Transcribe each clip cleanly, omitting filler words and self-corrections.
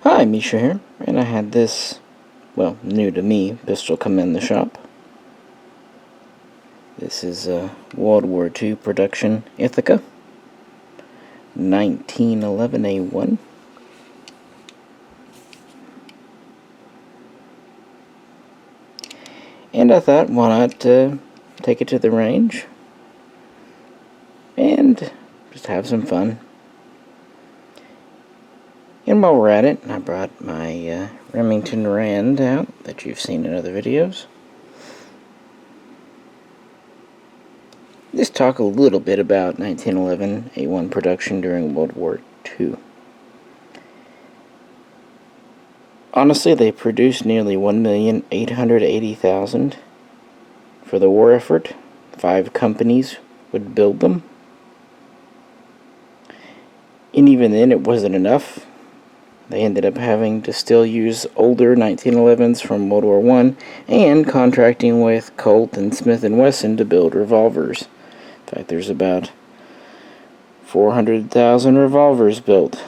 Hi, Misha here, and I had this, well, new to me, pistol come in the shop. This is a World War II production Ithaca, 1911A1. And I thought, why not take it to the range and just have some fun. And while we're at it, I brought my Remington-Rand out that you've seen in other videos. Just talk a little bit about 1911A1 production during World War II. Honestly, they produced nearly 1,880,000 for the war effort. 5 companies would build them. And even then, it wasn't enough. They ended up having to still use older 1911s from World War I and contracting with Colt and Smith & Wesson to build revolvers. In fact, there's about 400,000 revolvers built.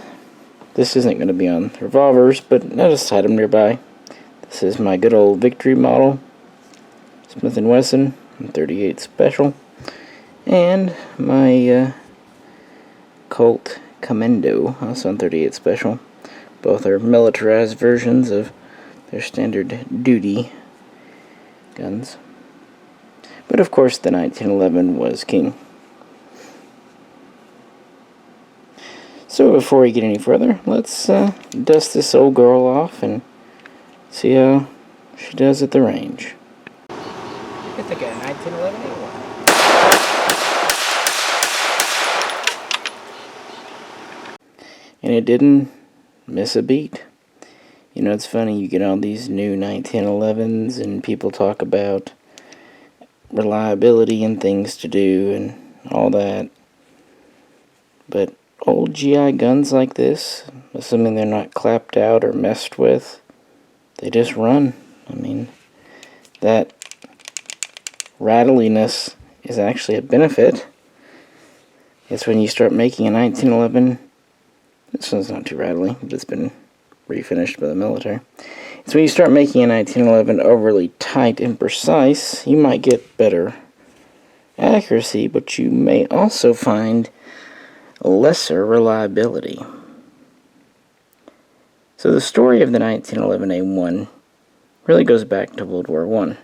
This isn't going to be on revolvers, but I just had them nearby. This is my good old Victory model, Smith & Wesson 38 Special, and my Colt Commando, also on 38 Special. Both are militarized versions of their standard duty guns. But of course the 1911 was king. So before we get any further, let's dust this old girl off and see how she does at the range. Ithaca 1911A1. And it didn't miss a beat. You know, it's funny, you get all these new 1911s and people talk about reliability and things to do and all that. But old GI guns like this, assuming they're not clapped out or messed with, they just run. I mean, that rattliness is actually a benefit. It's when you start making a 1911. This one's not too rattly, but it's been refinished by the military. It's when you start making a 1911 overly tight and precise, you might get better accuracy, but you may also find lesser reliability. So the story of the 1911A1 really goes back to World War I.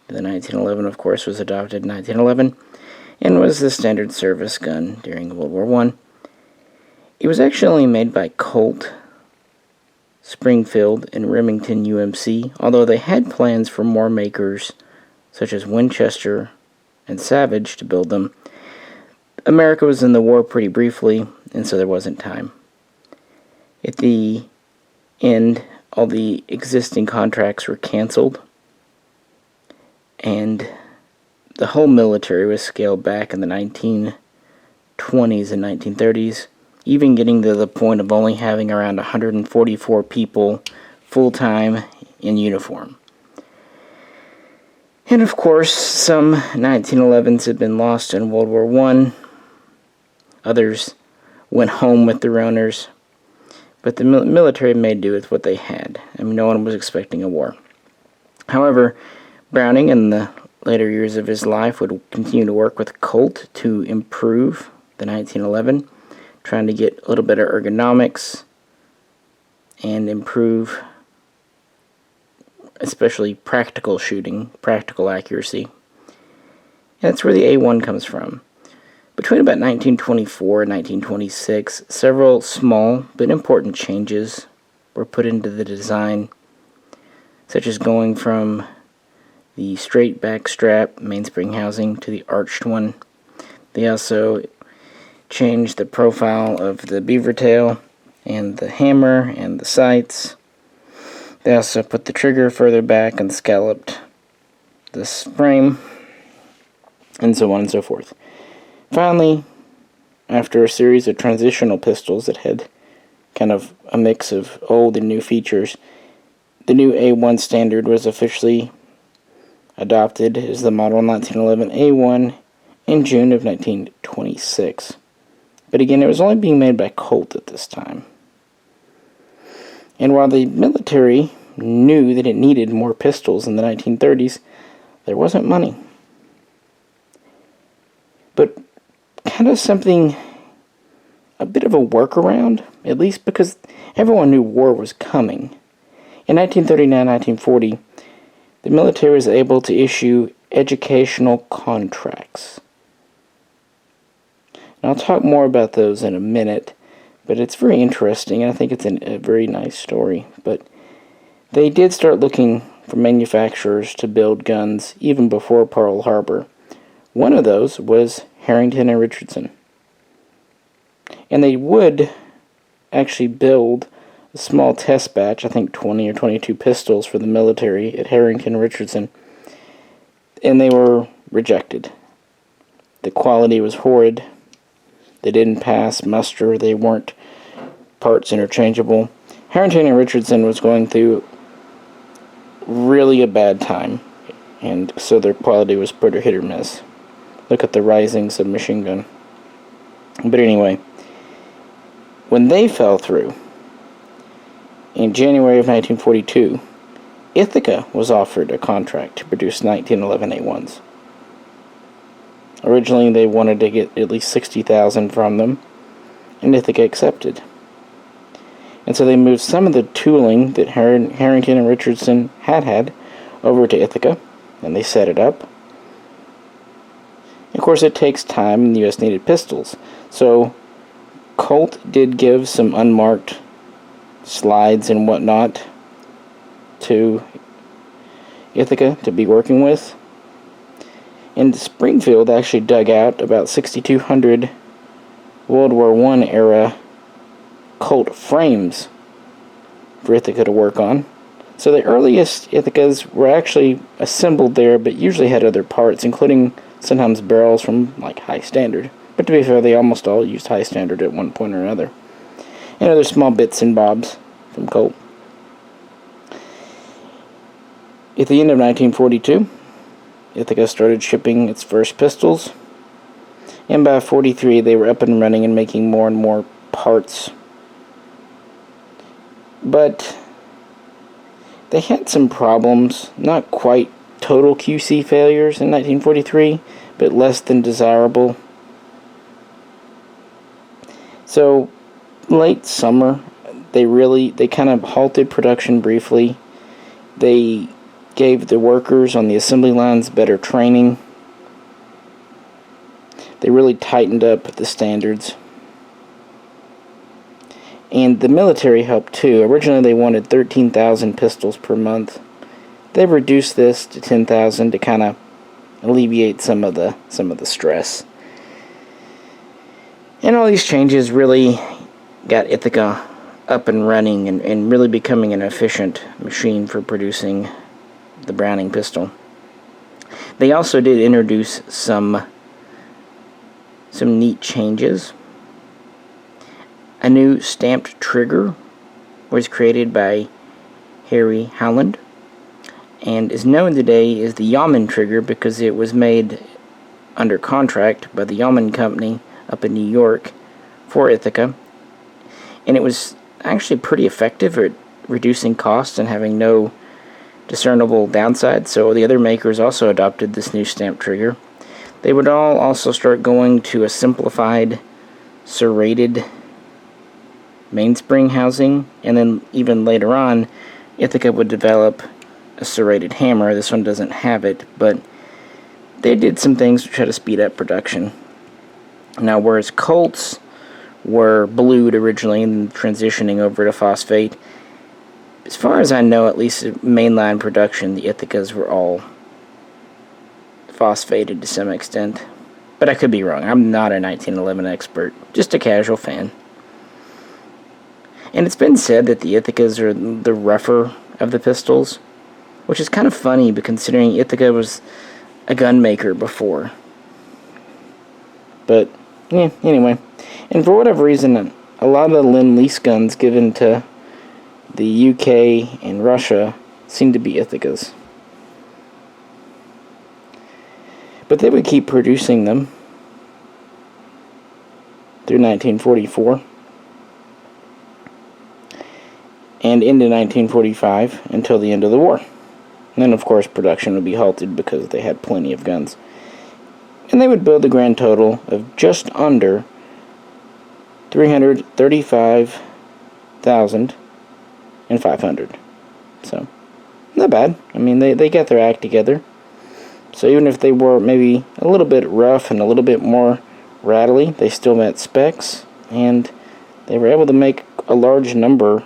The 1911, of course, was adopted in 1911 and was the standard service gun during World War I. It was actually only made by Colt, Springfield, and Remington UMC, although they had plans for more makers such as Winchester and Savage to build them. America was in the war pretty briefly, and so there wasn't time. At the end, all the existing contracts were canceled, and the whole military was scaled back in the 1920s and 1930s, even getting to the point of only having around 144 people full-time in uniform. And of course, some 1911s had been lost in World War I. Others went home with their owners. But the military made do with what they had. I mean, no one was expecting a war. However, Browning, in the later years of his life, would continue to work with Colt to improve the 1911, trying to get a little better ergonomics and improve especially practical shooting, practical accuracy. And that's where the A1 comes from. Between about 1924 and 1926, several small but important changes were put into the design, such as going from the straight back strap mainspring housing to the arched one. They also changed the profile of the beaver tail and the hammer and the sights. They also put the trigger further back and scalloped this frame, and so on and so forth. Finally, after a series of transitional pistols that had kind of a mix of old and new features, the new A1 standard was officially adopted as the model 1911A1 in June of 1926. But again, it was only being made by Colt at this time. And while the military knew that it needed more pistols in the 1930s, there wasn't money. But kind of something, a bit of a workaround, at least because everyone knew war was coming. In 1939-1940, the military was able to issue educational contracts. And I'll talk more about those in a minute, but it's very interesting, and I think it's a very nice story. But they did start looking for manufacturers to build guns even before Pearl Harbor. One of those was Harrington and Richardson. And they would actually build a small test batch, I think 20 or 22 pistols for the military at Harrington and Richardson, and they were rejected. The quality was horrid. They didn't pass muster. They weren't parts interchangeable. Harrington and Richardson was going through really a bad time, and so their quality was pretty hit or miss. Look at the rising submachine gun. But anyway, when they fell through, in January of 1942, Ithaca was offered a contract to produce 1911A1s. Originally, they wanted to get at least 60,000 from them, and Ithaca accepted. And so they moved some of the tooling that Harrington and Richardson had over to Ithaca, and they set it up. Of course, it takes time, and the U.S. needed pistols. So Colt did give some unmarked slides and whatnot to Ithaca to be working with. And Springfield actually dug out about 6,200 World War I era Colt frames for Ithaca to work on. So the earliest Ithacas were actually assembled there, but usually had other parts, including sometimes barrels from like High Standard. But to be fair, they almost all used High Standard at one point or another. And other small bits and bobs from Colt. At the end of 1942, Ithaca started shipping its first pistols. And by 43, they were up and running and making more and more parts. But they had some problems, not quite total QC failures in 1943, but less than desirable. So, late summer, they kind of halted production briefly. They gave the workers on the assembly lines better training. They really tightened up the standards. And the military helped too. Originally they wanted 13,000 pistols per month. They reduced this to 10,000 to kind of alleviate some of the stress. And all these changes really got Ithaca up and running and really becoming an efficient machine for producing the Browning pistol. They also did introduce some neat changes. A new stamped trigger was created by Harry Howland and is known today as the Yeoman trigger because it was made under contract by the Yeoman Company up in New York for Ithaca, and it was actually pretty effective at reducing costs and having no discernible downside. So the other makers also adopted this new stamp trigger. They would all also start going to a simplified serrated mainspring housing, and then even later on Ithaca would develop a serrated hammer. This one doesn't have it, but they did some things to try to speed up production. Now, whereas Colts were blued originally and transitioning over to phosphate, as far as I know, at least in mainline production, the Ithacas were all phosphated to some extent. But I could be wrong. I'm not a 1911 expert, just a casual fan. And it's been said that the Ithacas are the rougher of the pistols, which is kind of funny, but considering Ithaca was a gun maker before. But, yeah, anyway. And for whatever reason, a lot of the Lend-Lease guns given to the UK and Russia seem to be Ithacas. But they would keep producing them through 1944. and into 1945 until the end of the war. And then, of course, production would be halted because they had plenty of guns. And they would build a grand total of just under 335,500. So, not bad. I mean, they got their act together. So even if they were maybe a little bit rough and a little bit more rattly, they still met specs, and they were able to make a large number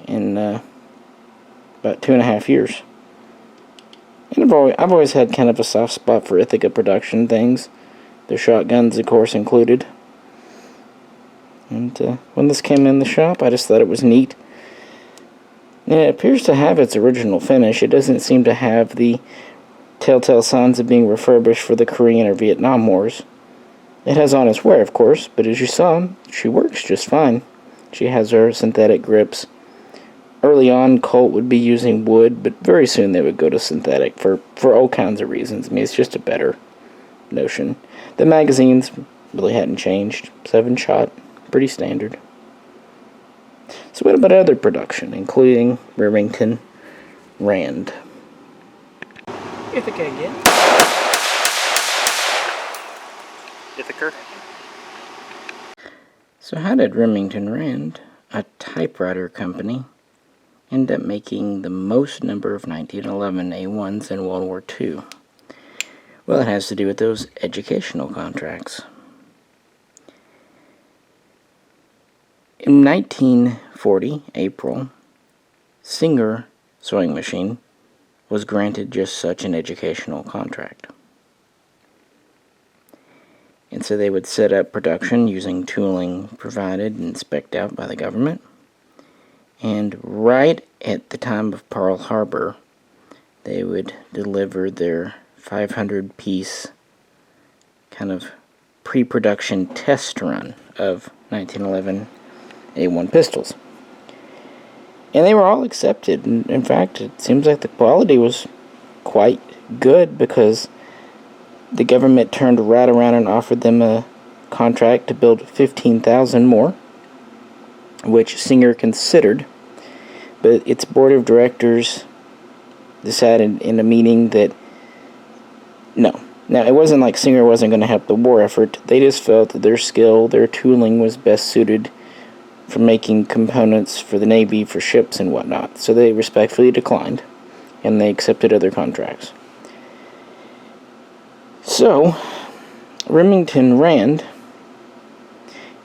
in about 2.5 years. And I've always had kind of a soft spot for Ithaca production things, their shotguns, of course, included. And when this came in the shop, I just thought it was neat. And it appears to have its original finish. It doesn't seem to have the telltale signs of being refurbished for the Korean or Vietnam Wars. It has honest wear, of course, but as you saw, she works just fine. She has her synthetic grips. Early on, Colt would be using wood, but very soon they would go to synthetic for all kinds of reasons. I mean, it's just a better notion. The magazines really hadn't changed. 7-shot, pretty standard. So what about other production, including Remington-Rand? Ithaca again. Ithaca. So how did Remington-Rand, a typewriter company, end up making the most number of 1911A1s in World War II? Well, it has to do with those educational contracts. In 1940, April, Singer sewing machine was granted just such an educational contract. And so they would set up production using tooling provided and spec'd out by the government. And right at the time of Pearl Harbor, they would deliver their 500-piece kind of pre-production test run of 1911A1 pistols. And they were all accepted. In fact, it seems like the quality was quite good because the government turned right around and offered them a contract to build 15,000 more, which Singer considered, but its board of directors decided in a meeting that no. Now, it wasn't like Singer wasn't going to help the war effort. They just felt that their skill, their tooling was best suited for making components for the Navy, for ships and whatnot. So they respectfully declined, and they accepted other contracts. So, Remington-Rand,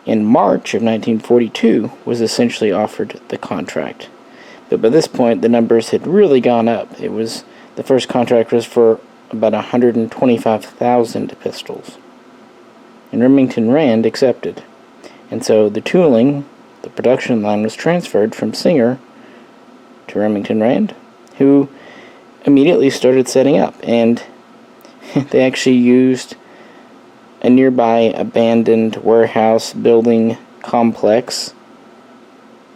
in March of 1942, was essentially offered the contract. But by this point, the numbers had really gone up. The first contract was for about 125,000 pistols. And Remington-Rand accepted. And so the tooling, the production line, was transferred from Singer to Remington-Rand, who immediately started setting up. And they actually used a nearby abandoned warehouse building complex,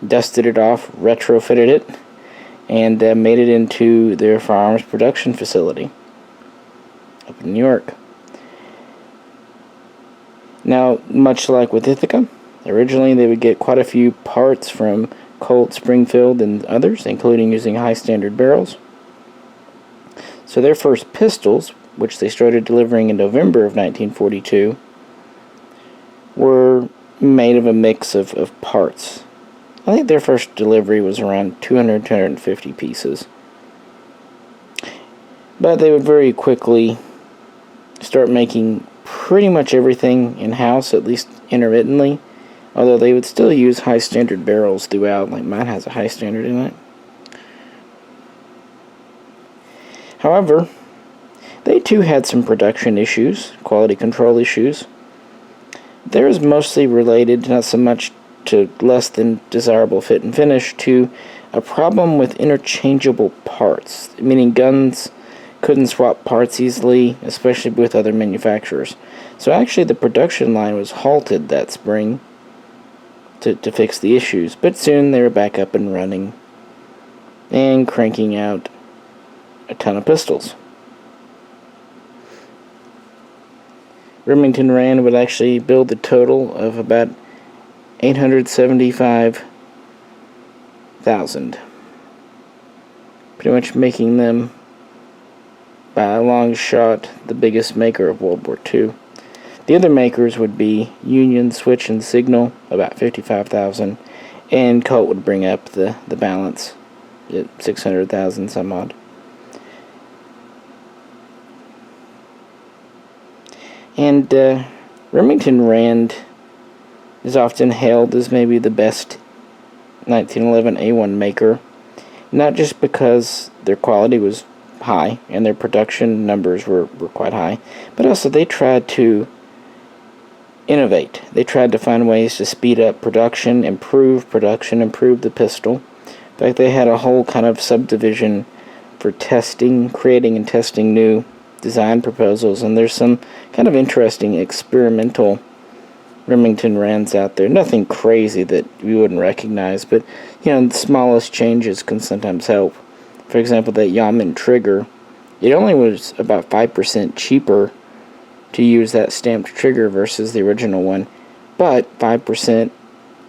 dusted it off, retrofitted it, and made it into their firearms production facility up in New York. Now, much like with Ithaca, originally they would get quite a few parts from Colt, Springfield, and others, including using high standard barrels. So their first pistols, which they started delivering in November of 1942, were made of a mix of parts. I think their first delivery was around 250 pieces. But they would very quickly start making pretty much everything in-house, at least intermittently, although they would still use high standard barrels throughout, like mine has a high standard in it. However, they too had some production issues, quality control issues. Theirs mostly related, not so much to less than desirable fit and finish, to a problem with interchangeable parts, meaning guns couldn't swap parts easily, especially with other manufacturers. So actually the production line was halted that spring to fix the issues, but soon they were back up and running and cranking out a ton of pistols. Remington-Rand would actually build a total of about 875 55,000. Pretty much making them, by a long shot, the biggest maker of World War II. The other makers would be Union, Switch, and Signal, about 55,000, and Colt would bring up the balance at 600,000 some odd. And Remington-Rand is often hailed as maybe the best 1911A1 maker, not just because their quality was high and their production numbers were quite high, but also they tried to innovate. They tried to find ways to speed up production, improve the pistol. In fact, they had a whole kind of subdivision for testing, creating and testing new design proposals, and there's some kind of interesting experimental Remington-Rands out there. Nothing crazy that you wouldn't recognize, but the smallest changes can sometimes help. For example, that Yamen trigger, it only was about 5% cheaper to use that stamped trigger versus the original one, but 5%,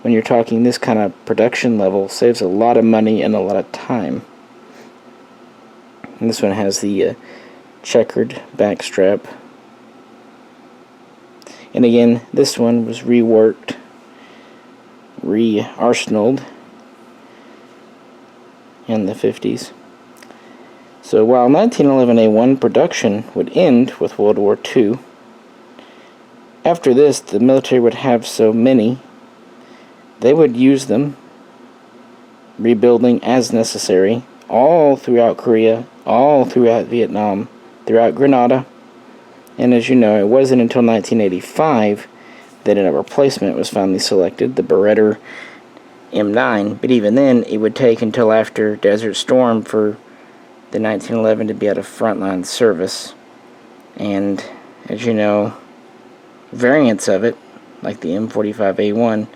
when you're talking this kind of production level, saves a lot of money and a lot of time. And this one has the checkered back strap. And again, this one was reworked, re-arsenaled in the 50s. So while 1911A1 production would end with World War II, after this the military would have so many, they would use them, rebuilding as necessary, all throughout Korea, all throughout Vietnam, throughout Grenada. And as you know, it wasn't until 1985 that a replacement was finally selected, the Beretta M9, but even then it would take until after Desert Storm for the 1911 to be out of frontline service. And as you know, variants of it, like the M45A1,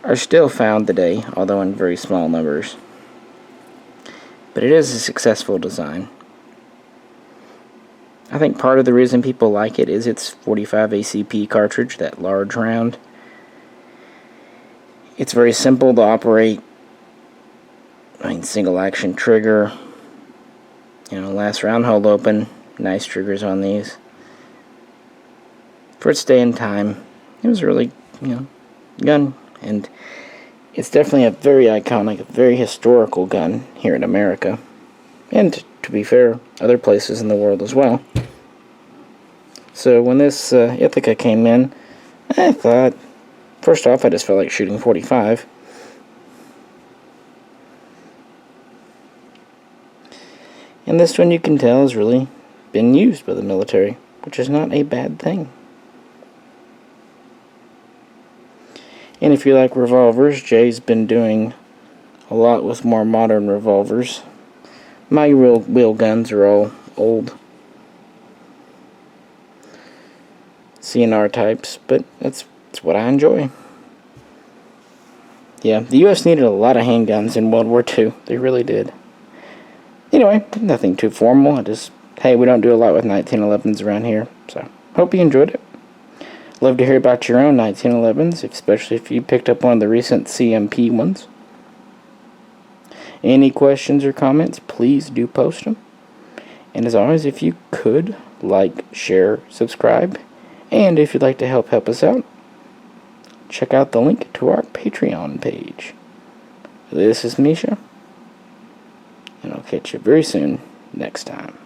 are still found today, although in very small numbers. But it is a successful design. I think part of the reason people like it is its 45 ACP cartridge, that large round. It's very simple to operate. Single action trigger. Last round hold open. Nice triggers on these. For its day and time, it was really, gun. And it's definitely a very iconic, very historical gun here in America. And, to be fair, other places in the world as well. So when this Ithaca came in, I thought, first off, I just felt like shooting 45. And this one, you can tell, has really been used by the military, which is not a bad thing. And if you like revolvers, Jay's been doing a lot with more modern revolvers. My real wheel guns are all old CNR types, but that's what I enjoy. Yeah, the U.S. needed a lot of handguns in World War II. They really did. Anyway, nothing too formal. Hey, we don't do a lot with 1911s around here, so hope you enjoyed it. Love to hear about your own 1911s, especially if you picked up one of the recent CMP ones. Any questions or comments, please do post them. And as always, if you could, like, share, subscribe, and if you'd like to help us out, check out the link to our Patreon page. This is Misha, and I'll catch you very soon next time.